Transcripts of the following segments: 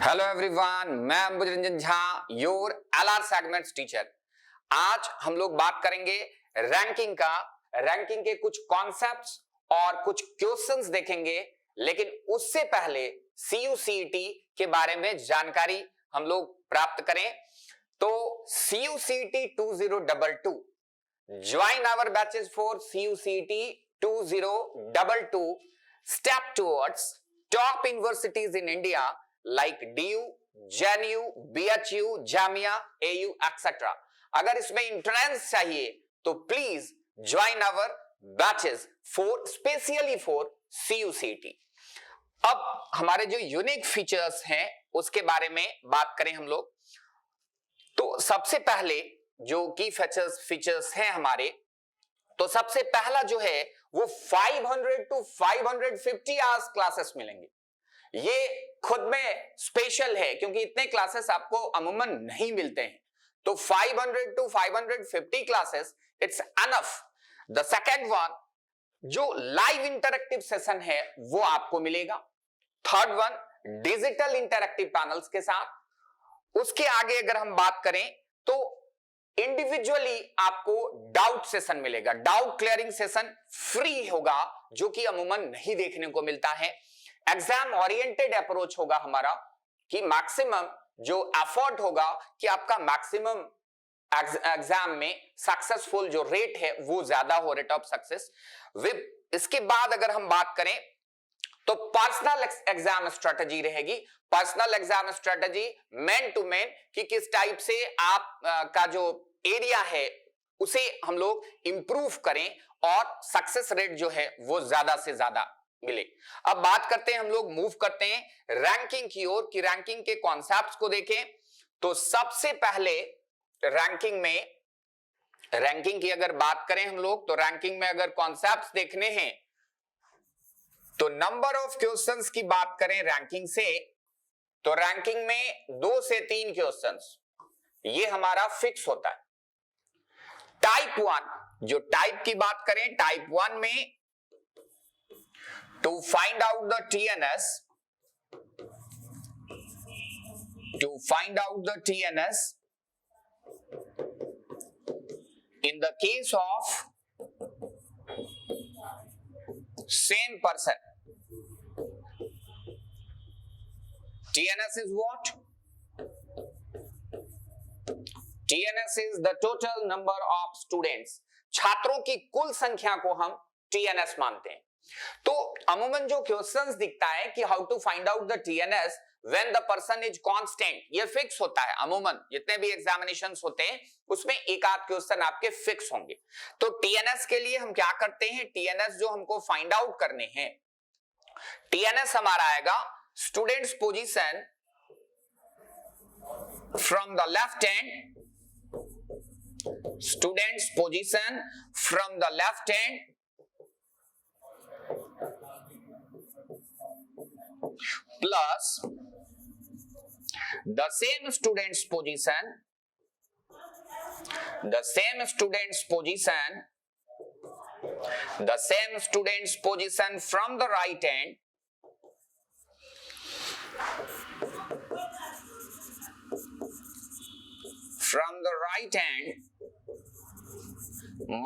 Hello everyone, मैं Ambuj Ranjan Jha, your LR segments teacher. आज हम लोग बात करेंगे रैंकिंग का। रैंकिंग के कुछ कॉन्सेप्ट्स और कुछ क्वेश्चंस देखेंगे, लेकिन उससे पहले सीयूसीईटी के बारे में जानकारी हम लोग प्राप्त करें। तो CUCET 2022 join our batches for CUCET 2022 step towards top universities in India like DU, JNU, BHU, Jamia, AU, etc. अगर इसमें एंट्रेंस चाहिए तो please join our batches for specially for CUCT। अब हमारे जो यूनिक फीचर्स हैं उसके बारे में बात करें हम लोग, तो सबसे पहले जो की फीचर्स हैं हमारे, तो सबसे पहला जो है वो 500 to 550 आवर्स क्लासेस मिलेंगे। ये खुद में स्पेशल है क्योंकि इतने क्लासेस आपको अमूमन नहीं मिलते हैं। तो 500 to 550 classes it's enough. The second one, जो लाइव इंटरैक्टिव सेशन है वो आपको मिलेगा। Third one, digital interactive panels के साथ। उसके आगे अगर हम बात करें तो इंडिविजुअली आपको डाउट सेशन मिलेगा। डाउट क्लियरिंग सेशन फ्री होगा, जो कि अमूमन नहीं देखने को मिलता है। एग्जाम ओरिएंटेड अप्रोच होगा हमारा, कि मैक्सिमम जो एफर्ट होगा कि आपका मैक्सिमम एग्जाम में सक्सेसफुल जो रेट है वो ज्यादा हो, रेट ऑफ सक्सेस। इसके बाद अगर हम बात करें तो पर्सनल एग्जाम स्ट्रेटजी रहेगी। Personal exam strategy man to man, कि किस टाइप से आप का जो एरिया है उसे हम लोग इंप्रूव करें और सक्सेस रेट जो है वो ज्यादा से ज्यादा मिले। अब बात करते हैं, हम लोग मूव करते हैं रैंकिंग की ओर, कि रैंकिंग के कॉन्सेप्ट्स को देखें। तो सबसे पहले रैंकिंग की अगर बात करें हम लोग, तो रैंकिंग में अगर कॉन्सेप्ट्स देखने हैं तो नंबर ऑफ क्वेश्चंस की बात करें रैंकिंग से, तो रैंकिंग में 2 से 3 क्वेश्चंस ये हमारा फिक्स होता है। टाइप 1, जो टाइप की बात करें, टाइप 1 में to find out the TNS, in the case of same person, TNS is what? TNS is the total number of students, छात्रों की कुल संख्या को हम TNS मानते हैं। तो अमूमन जो क्वेश्चंस दिखता है कि how to find out the TNS when the person is constant, ये फिक्स होता है। अमूमन जितने भी एग्जामिनेशंस होते हैं उसमें एक आध क्वेश्चन आपके फिक्स होंगे। तो TNS के लिए हम क्या करते हैं, TNS जो हमको फाइंड आउट करने हैं, TNS हमारा आएगा students position from the left hand, students position from the left hand plus the same student's position from the right hand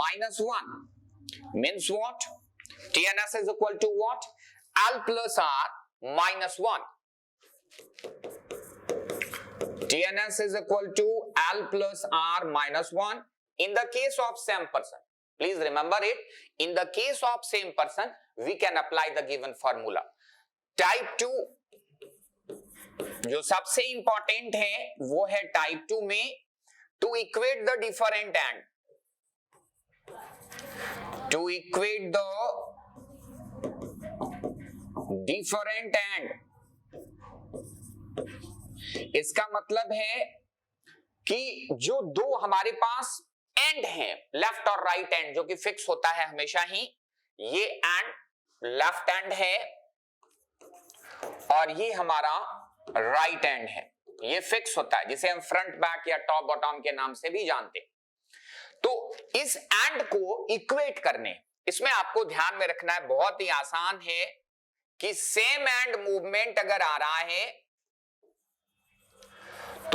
minus 1 means what? TNS is equal to what? L plus R minus 1. TNS is equal to L plus R minus 1 in the case of same person. Please remember it. In the case of same person, we can apply the given formula. Type 2 जो सबसे important है वो है type 2 में to equate the different end. To equate the different end. इसका मतलब है कि जो दो हमारे पास एंड हैं, लेफ्ट और राइट एंड, जो कि फिक्स होता है हमेशा ही, ये एंड लेफ्ट एंड है और ये हमारा राइट एंड है, ये फिक्स होता है, जिसे हम फ्रंट बैक या टॉप बॉटम के नाम से भी जानते हैं। तो इस एंड को इक्वेट करने, इसमें आपको ध्यान में रखना है, बहुत ही आसान है कि सेम एंड मूवमेंट अगर आ रहा है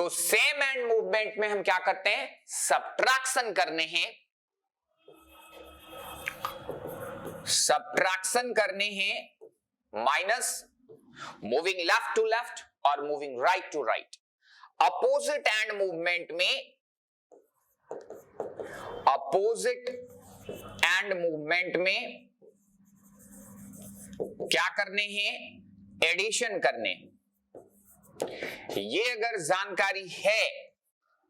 तो सेम एंड मूवमेंट में हम क्या करते हैं, सब्ट्रैक्शन करने हैं minus, moving left to left और moving right to right. Opposite end movement में क्या करने हैं, एडिशन करने। ये अगर जानकारी है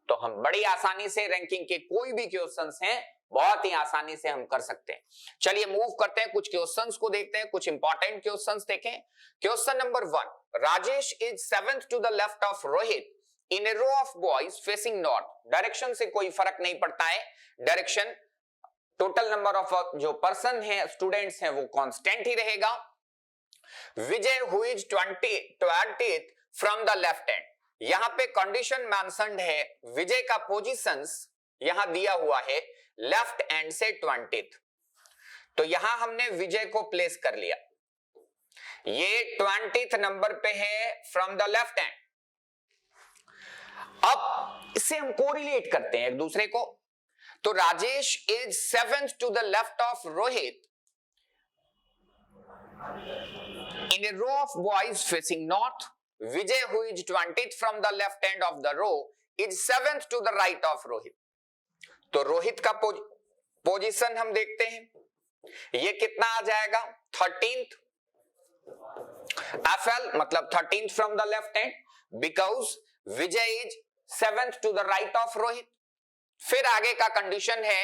तो हम बड़ी आसानी से रैंकिंग के कोई भी क्वेश्चंस हैं बहुत ही आसानी से हम कर सकते हैं। चलिए मूव करते हैं, कुछ क्वेश्चंस को देखते हैं, कुछ इंपॉर्टेंट क्वेश्चंस देखें। Question number 1, Rajesh is seventh to the left of Rohit in a row of boys facing north. Direction से कोई फर्क नहीं पड़ता है, डायरेक्शन टोटल नंबर ऑफ जो पर्सन है, स्टूडेंट्स हैं, वो कांस्टेंट ही रहेगा। Vijay who is 20th from the left hand, यहां पे कंडीशन मेंशन्ड है, विजय का पोजीशंस यहां दिया हुआ है लेफ्ट हैंड से 20th, तो यहां हमने विजय को प्लेस कर लिया, ये 20th नंबर पे है फ्रॉम द लेफ्ट हैंड। अब इससे हम कोरिलेट करते हैं एक दूसरे को, तो Rajesh is seventh to the left of Rohit in a row of boys facing north. Vijay, who is 20th from the left end of the row, is 7th to the right of Rohit. तो रोहित का position हम देखते हैं, ये कितना आ जाएगा 13th, FL मतलब 13th from the left hand, because Vijay is 7th to the right of Rohit. फिर आगे का कंडीशन है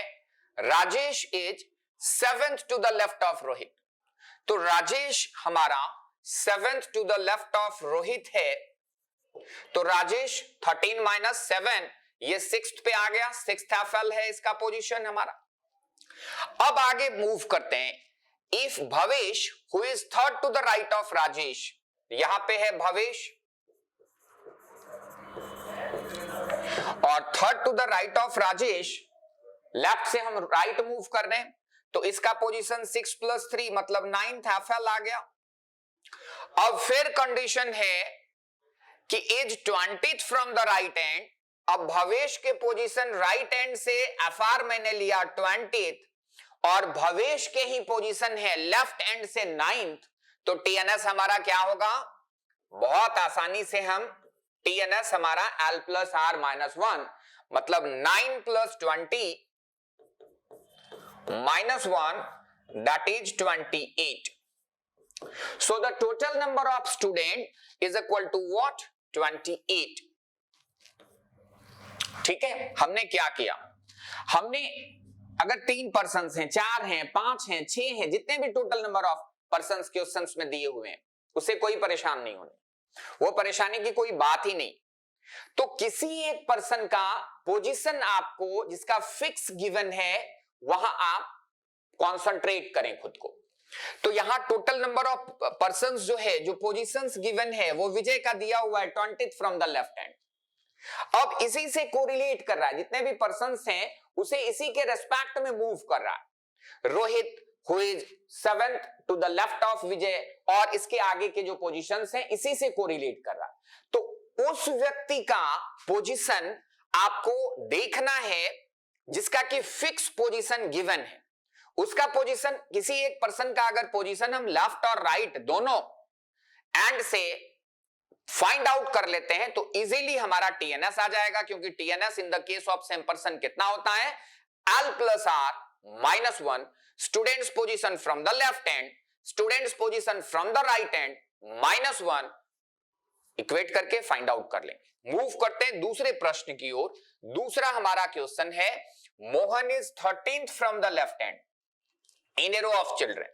Rajesh is 7th to the left of Rohit, तो राजेश हमारा 7th to the left of Rohit है, तो राजेश 13 माइनस 7 ये 6th पे आ गया, 6th FL है इसका पोजीशन हमारा। अब आगे मूव करते हैं, if Bhavesh who is third to the right of Rajesh, यहां पे है भवेश और third to the right of Rajesh, left से हम राइट मूव कर रहे हैं, तो इसका पोजीशन 6 + 3 मतलब 9th FL आ गया। अब फिर कंडीशन है कि is 20th from the right hand, अब भवेश के पोजीशन राइट हैंड से FR मैंने लिया 20th और भवेश के ही पोजीशन है लेफ्ट हैंड से 9th, तो TNS हमारा क्या होगा, बहुत आसानी से हम TNS हमारा L + R - 1 मतलब 9 + 20 - 1 that is 28. So the total number of student is equal to what, 28. ठीक है, हमने क्या किया, हमने अगर 3 पर्सन्स हैं, 4 हैं, 5 हैं, 6 हैं, जितने भी total number of persons questions में दिए हुए हैं, उसे कोई परेशान नहीं होने, वो परेशानी की कोई बात ही नहीं। तो किसी एक पर्सन का पोजीशन आपको जिसका फिक्स गिवन है वहां आप कॉन्सेंट्रेट करें खुद को। तो यहां टोटल नंबर ऑफ पर्संस जो है, जो पोजीशंस गिवन है, वो विजय का दिया हुआ है 20th from the left hand. अब इसी से कोरिलेट कर रहा है, जितने भी पर्संस हैं उसे इसी के रेस्पेक्ट में मूव कर रहा है। Rohit who is 7th to the left of Vijay और इसके आगे के जो पोजीशंस हैं इसी से कोरिलेट कर रहा है। तो उस व्यक्ति का पोजीशन आपको देखना है जिसका कि फिक्स पोजीशन गिवन है, उसका पोजीशन, किसी एक पर्सन का अगर पोजीशन हम लेफ्ट और राइट दोनों एंड से फाइंड आउट कर लेते हैं तो इजीली हमारा TNS आ जाएगा, क्योंकि TNS in the case of same person कितना होता है, L + R - 1 students position from the left hand, students position from the right hand -1 equate करके फाइंड आउट कर लेंगे। मूव करते हैं दूसरे प्रश्न की ओर। दूसरा हमारा क्वेश्चन है, Mohan is 13th from the left hand in a row of children,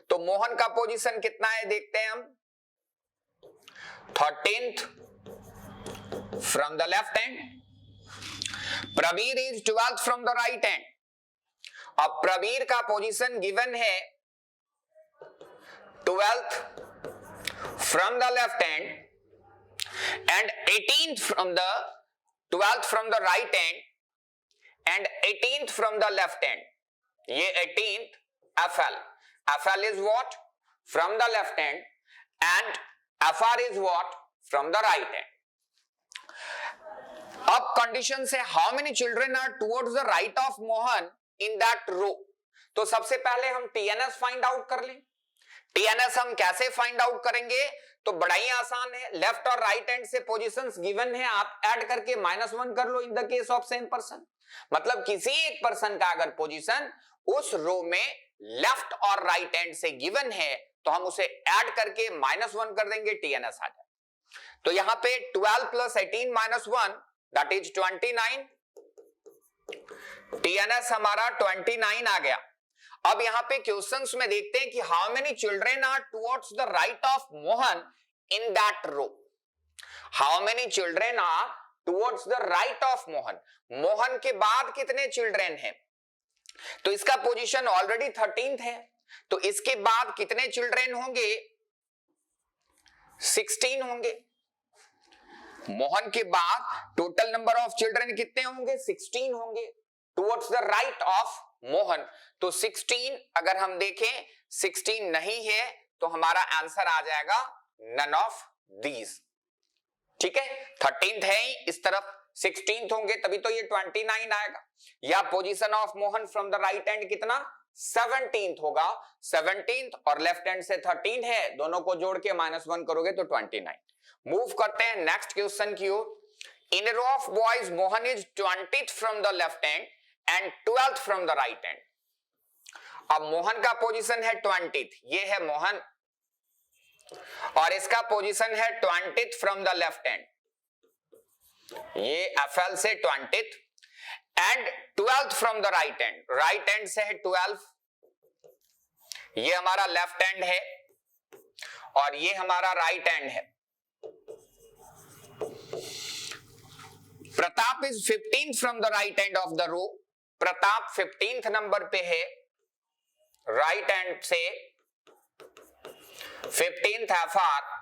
तो मोहन का पोजीशन कितना है देखते हैं हम, 13th from the left hand. Pravir is 12th from the right hand, अब प्रवीर का पोजीशन गिवन है 12th from the left hand and 18th from the 12th from the right hand and 18th from the left hand, ये 18th FL, FL is what, from the left hand and FR is what, from the right hand। अब condition से how many children are towards the right of Mohan in that row. तो सबसे पहले हम TNS find out कर लें। TNS हम कैसे फाइंड आउट करेंगे, तो बड़ा ही आसान है, लेफ्ट और राइट हैंड से पोजीशंस गिवन है, आप ऐड करके -1 कर लो in the case of same person. मतलब किसी एक पर्सन का अगर पोजीशन उस रो में लेफ्ट और राइट हैंड से गिवन है तो हम उसे ऐड करके -1 कर देंगे, टीएनएस आ जाए। तो यहां पे 12 + 18 - 1 दैट इज 29, टीएनएस हमारा 29 आ गया। अब यहां पे क्वेश्चंस में देखते हैं कि how many children are towards the right of Mohan in that row. How many children are towards the right of Mohan, Mohan के बाद कितने चिल्ड्रन हैं, तो इसका पोजीशन ऑलरेडी 13th है, तो इसके बाद कितने चिल्ड्रन होंगे, 16 होंगे। मोहन के बाद टोटल नंबर ऑफ चिल्ड्रन कितने होंगे, 16 होंगे towards the right of Mohan. तो 16 अगर हम देखें 16 नहीं है तो हमारा आंसर आ जाएगा नन ऑफ दीज। ठीक है, 13th है ही, इस तरफ 16th होंगे तभी तो ये 29 आएगा। या position of Mohan from the right hand कितना, 17th होगा, 17th और लेफ्ट हैंड से 13 है, दोनों को जोड़ के -1 करोगे तो 29। मूव करते हैं नेक्स्ट क्वेश्चन की ओर। In row of boys Mohan is 20th from the left hand and 12th from the right hand. अब मोहन का पोजीशन है 20th, ये है मोहन, और इसका पोजीशन है 20th from the left hand, ये एफएल से 20th and 12th from the right hand, right hand से है 12, ये हमारा लेफ्ट हैंड है और ये हमारा राइट हैंड है। Pratap is 15th from the right hand of the row, Pratap 15th number पे है, राइट हैंड से 15th एफआर।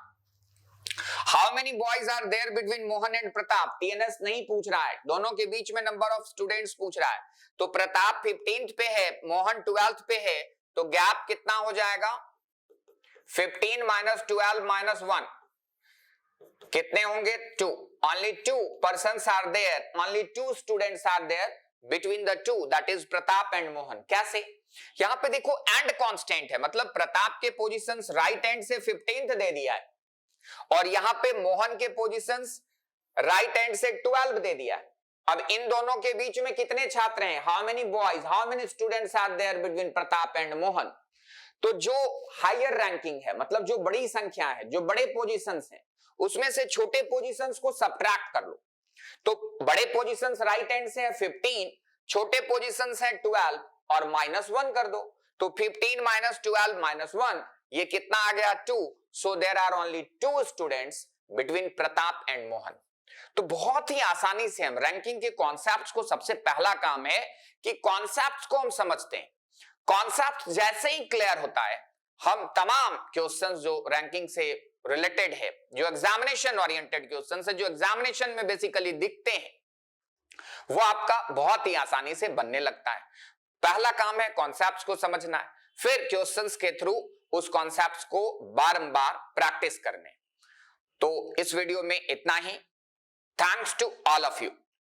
How many boys are there between Mohan and Pratap, टीएनएस नहीं पूछ रहा है, दोनों के बीच में नंबर ऑफ स्टूडेंट्स पूछ रहा है। तो प्रताप 15th पे है, मोहन 12th पे है, तो गैप कितना हो जाएगा, 15 - 12 - 1 कितने होंगे, 2। Only 2 persons are there, only 2 students are there between the two, that is Pratap and Mohan. कैसे, यहां पे देखो एंड कांस्टेंट है, मतलब प्रताप के पोजीशंस राइट हैंड से 15th दे दिया है और यहां पे मोहन के पोजीशंस राइट हैंड से 12 दे दिया है। अब इन दोनों के बीच में कितने छात्र हैं, how many boys, how many students are there between Pratap and Mohan. तो जो हायर रैंकिंग है, मतलब जो बड़ी संख्या है, जो बड़े पोजीशंस हैं, उसमें से छोटे पोजीशंस को सब्ट्रैक्ट कर लो। तो बड़े पोजीशंस राइट हैंड से है 15, छोटे पोजीशंस है 12 और -1 कर दो, तो 15 - 12 - 1 ये कितना आ गया, 2। So there are only 2 students between Pratap and Mohan. तो बहुत ही आसानी से हम रैंकिंग के कॉन्सेप्ट्स को, सबसे पहला काम है कि कॉन्सेप्ट्स को हम समझते हैं। कॉन्सेप्ट जैसे ही क्लियर होता है, हम तमाम क्वेश्चंस जो रैंकिंग से रिलेटेड है, जो एग्जामिनेशन ओरिएंटेड क्वेश्चंस है, जो एग्जामिनेशन में बेसिकली दिखते हैं, वो आपका बहुत ही आसानी से बनने लगता है। पहला काम है कॉन्सेप्ट्स को समझना है, फिर क्वेश्चंस के थ्रू उस कॉन्सेप्ट्स को बारंबार प्रैक्टिस करने। तो इस वीडियो में इतना ही। Thanks to all of you.